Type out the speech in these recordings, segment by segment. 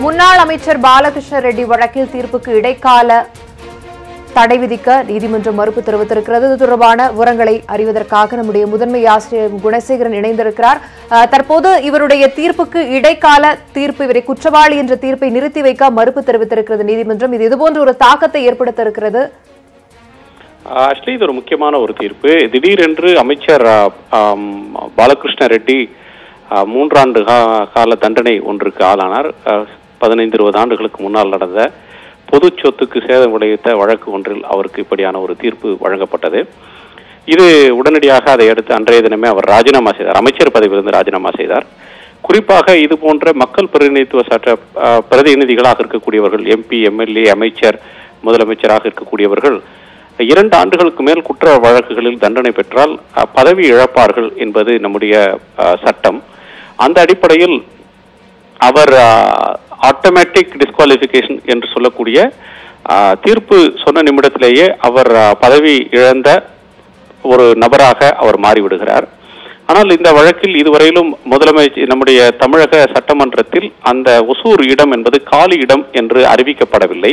முன்னாள் அமைச்சர் பாலகிருஷ்ண ரெட்டி வழக்கில் தீர்ப்புக்கு இடைக்கால தடை விதிக்க நீதிமன்றம் மறுப்பு தெரிவித்திருக்கிறது. இது தொடர்பான விவரங்களை அறிவதற்காக நம்முடைய முதன்மை ஆசிரியர் குணசேகரன் இணைந்திருக்கிறார். தற்போது இவருடைய தீர்ப்புக்கு இடைக்கால தீர்ப்பு, இவரை குற்றவாளி என்ற தீர்ப்பை நிறுத்தி வைக்க மறுப்பு தெரிவித்திருக்கிறது நீதிமன்றம். இது இதுபோன்ற ஒரு தாக்கத்தை ஏற்படுத்த இருக்கிறது. ஆக்சுவலி இது ஒரு முக்கியமான ஒரு தீர்ப்பு. திடீரென்று அமைச்சர் பாலகிருஷ்ண ரெட்டி 3 ஆண்டு கால தண்டனை ஒன்றுக்கு ஆளானார். 15-20 ஆண்டுகளுக்கு முன்னால் நடந்த பொது சொத்துக்கு சேதம் விளைவித்த வழக்கு ஒன்றில் அவருக்கு இப்படியான ஒரு தீர்ப்பு வழங்கப்பட்டது. இது உடனடியாக அதை அடுத்து அன்றைய தினமே அவர் ராஜினாமா செய்தார், அமைச்சர் பதவியிலிருந்து ராஜினாமா செய்தார். குறிப்பாக இது போன்ற மக்கள் பிரதிநிதித்துவ சட்ட பிரதிநிதிகளாக இருக்கக்கூடியவர்கள், எம்பி, எம்எல்ஏ, அமைச்சர், முதலமைச்சராக இருக்கக்கூடியவர்கள் 2 ஆண்டுகளுக்கு மேல் குற்ற வழக்குகளில் தண்டனை பெற்றால் பதவி இழப்பார்கள் என்பது நம்முடைய சட்டம். அந்த அடிப்படையில் அவர் ஆட்டோமேட்டிக் டிஸ்குவாலிஃபிகேஷன் என்று சொல்லக்கூடிய தீர்ப்பு சொன்ன நிமிடத்திலேயே அவர் பதவி இழந்த ஒரு நபராக அவர் மாறிவிடுகிறார். ஆனால் இந்த வழக்கில் இதுவரையிலும் நம்முடைய தமிழக சட்டமன்றத்தில் அந்த ஒசூர் இடம் என்பது காலி இடம் என்று அறிவிக்கப்படவில்லை.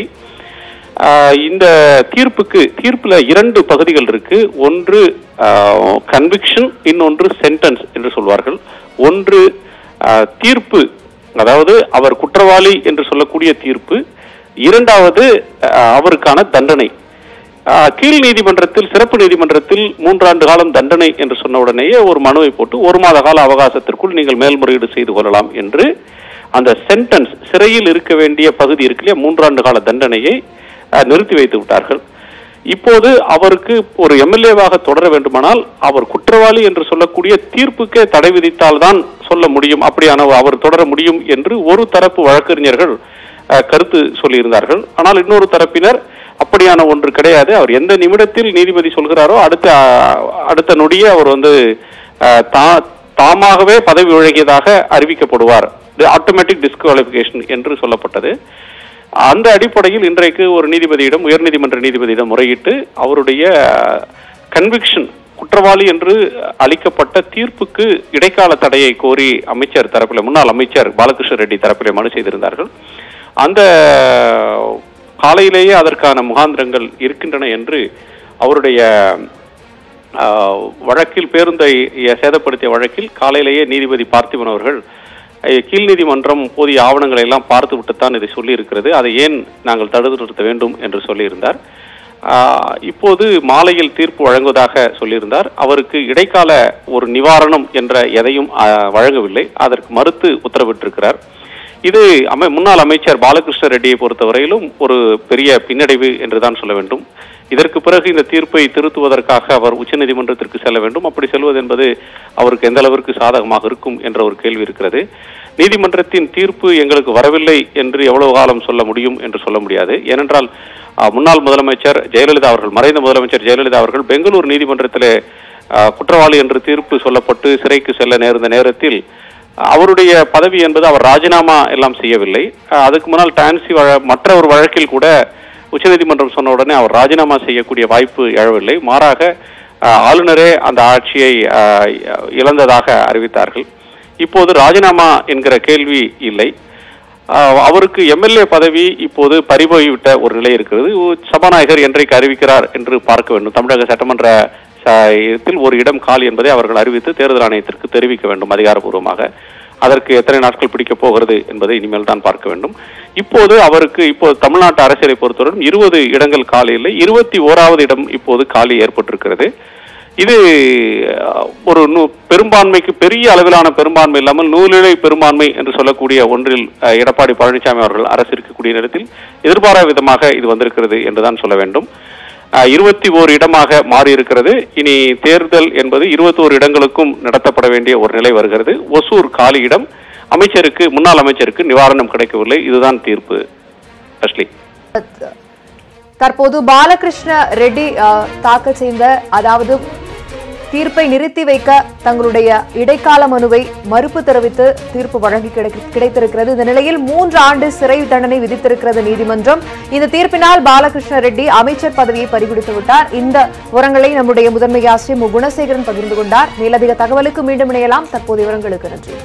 இந்த தீர்ப்புல 2 பகுதிகள் இருக்கு. ஒன்று கன்விக்ஷன், இன்னொன்று சென்டென்ஸ் என்று சொல்வார்கள். ஒன்று தீர்ப்பு, அதாவது அவர் குற்றவாளி என்று சொல்லக்கூடிய தீர்ப்பு. இரண்டாவது அவருக்கான தண்டனை. கீழ் நீதிமன்றத்தில், சிறப்பு நீதிமன்றத்தில் 3 ஆண்டு காலம் தண்டனை என்று சொன்ன உடனேயே ஒரு மனுவை போட்டு 1 மாத கால அவகாசத்திற்குள் நீங்கள் மேல்முறையீடு செய்து கொள்ளலாம் என்று அந்த சென்டென்ஸ், சிறையில் இருக்க வேண்டிய பகுதி இருக்கு இல்லையா, 3 ஆண்டு கால தண்டனையை நிறுத்தி வைத்து விட்டார்கள். இப்போது அவருக்கு ஒரு எம்எல்ஏவாக தொடர வேண்டுமானால் அவர் குற்றவாளி என்று சொல்லக்கூடிய தீர்ப்புக்கே தடை விதித்தால் தான் சொல்ல முடியும், அப்படியான அவர் தொடர முடியும் என்று ஒரு தரப்பு வழக்கறிஞர்கள் கருத்து சொல்லியிருந்தார்கள். ஆனால் இன்னொரு தரப்பினர் அப்படியான ஒன்று கிடையாது, அவர் எந்த நிமிடத்தில் நீதிபதி சொல்கிறாரோ அடுத்த நொடியே அவர் தாமாகவே பதவி விலகியதாக அறிவிக்கப்படுவார், ஆட்டோமேட்டிக் டிஸ்குவாலிஃபிகேஷன் என்று சொல்லப்பட்டது. அந்த அடிப்படையில் இன்றைக்கு ஒரு நீதிபதியிடம், உயர்நீதிமன்ற நீதிபதியிடம் முறையிட்டு அவருடைய கன்விக்ஷன், குற்றவாளி என்று அளிக்கப்பட்ட தீர்ப்புக்கு இடைக்கால தடையை கோரி அமைச்சர் தரப்பில், முன்னாள் அமைச்சர் பாலகிருஷ்ண ரெட்டி தரப்பிலே மனு செய்திருந்தார்கள். அந்த காலையிலேயே அதற்கான முகாந்திரங்கள் இருக்கின்றன என்று அவருடைய வழக்கில், பேருந்தை சேதப்படுத்திய வழக்கில் காலையிலேயே நீதிபதி பார்த்திபன் அவர்கள் கீழ் நீதிமன்றம் போதிய ஆவணங்களை எல்லாம் பார்த்து விட்டுத்தான் இதை சொல்லி இருக்கிறது, அதை ஏன் நாங்கள் தடுத்து நிறுத்த வேண்டும் என்று சொல்லியிருந்தார். இப்போது மாலையில் தீர்ப்பு வழங்குவதாக சொல்லியிருந்தார். அவருக்கு இடைக்கால ஒரு நிவாரணம் என்ற எதையும் வழங்கவில்லை, அதற்கு மறுத்து உத்தரவிட்டிருக்கிறார். இது முன்னாள் அமைச்சர் பாலகிருஷ்ண ரெட்டியை பொறுத்தவரையிலும் ஒரு பெரிய பின்னடைவு என்றுதான் சொல்ல வேண்டும். இதற்கு பிறகு இந்த தீர்ப்பை திருத்துவதற்காக அவர் உச்சநீதிமன்றத்திற்கு செல்ல வேண்டும். அப்படி செல்வது என்பது அவருக்கு எந்த அளவிற்கு சாதகமாக இருக்கும் என்ற ஒரு கேள்வி இருக்கிறது. நீதிமன்றத்தின் தீர்ப்பு எங்களுக்கு வரவில்லை என்று எவ்வளவு காலம் சொல்ல முடியும் என்று சொல்ல முடியாது. ஏனென்றால் முன்னாள் முதலமைச்சர் ஜெயலலிதா அவர்கள், மறைந்த முதலமைச்சர் ஜெயலலிதா அவர்கள் பெங்களூர் நீதிமன்றத்திலே குற்றவாளி என்று தீர்ப்பு சொல்லப்பட்டு சிறைக்கு செல்ல நேர்ந்த நேரத்தில் அவருடைய பதவி என்பது அவர் ராஜினாமா எல்லாம் செய்யவில்லை. அதுக்கு முன்னால் டான்சி மற்ற ஒரு வழக்கில் கூட உச்சநீதிமன்றம் சொன்ன உடனே அவர் ராஜினாமா செய்யக்கூடிய வாய்ப்பு எழவில்லை. மாறாக ஆளுநரே அந்த ஆட்சியை இழந்ததாக அறிவித்தார்கள். இப்போது ராஜினாமா என்கிற கேள்வி இல்லை. அவருக்கு எம்எல்ஏ பதவி இப்போது பறிபோய்விட்ட ஒரு நிலை இருக்கிறது. சபாநாயகர் என்றைக்கு அறிவிக்கிறார் என்று பார்க்க வேண்டும். தமிழக சட்டமன்ற ஒரு இடம் காலி என்பதை அவர்கள் அறிவித்து தேர்தல் ஆணையத்திற்கு தெரிவிக்க வேண்டும் அதிகாரப்பூர்வமாக. அதற்கு எத்தனை நாட்கள் பிடிக்கப் போகிறது என்பதை இனிமேல் தான் பார்க்க வேண்டும். இப்போது அவருக்கு தமிழ்நாட்டு அரசியலை பொறுத்தவரை 20 இடங்கள் காலி இல்லை, 21வது இடம் இப்போது காலி ஏற்பட்டிருக்கிறது. இது ஒரு பெரும்பான்மைக்கு பெரிய அளவிலான பெரும்பான்மை இல்லாமல் நூலிழை பெரும்பான்மை என்று சொல்லக்கூடிய ஒன்றில் எடப்பாடி பழனிசாமி அவர்கள் அரசு இருக்கக்கூடிய நேரத்தில் எதிர்பாராத விதமாக இது வந்திருக்கிறது என்றுதான் சொல்ல வேண்டும். 21 இடமாக மாறி இருக்கிறது. இனி தேர்தல் என்பது 21 இடங்களுக்கும் நடத்தப்பட வேண்டிய ஒரு நிலை வருகிறது. ஒசூர் காலி இடம், முன்னாள் அமைச்சருக்கு நிவாரணம் கிடைக்கவில்லை. இதுதான் தீர்ப்பு. அஸ்லி, தற்போது பாலகிருஷ்ண ரெட்டி தாக்கல் செய்த அதாவது தீர்ப்பை நிறுத்தி வைக்க தங்களுடைய இடைக்கால மனுவை மறுப்பு தெரிவித்து தீர்ப்பு வழங்கி கிடைத்திருக்கிறது. இந்த நிலையில் 3 ஆண்டு சிறை தண்டனை விதித்திருக்கிறது நீதிமன்றம். இந்த தீர்ப்பினால் பாலகிருஷ்ண ரெட்டி அமைச்சர் பதவியை பறிகொடுத்து விட்டார். இந்த விவரங்களை நம்முடைய முதன்மை ஆசிரியர் குணசேகரன் பகிர்ந்து கொண்டார். மேலதிக தகவலுக்கு மீண்டும் இணையலாம். தற்போது விவரங்களுக்கு நன்றி.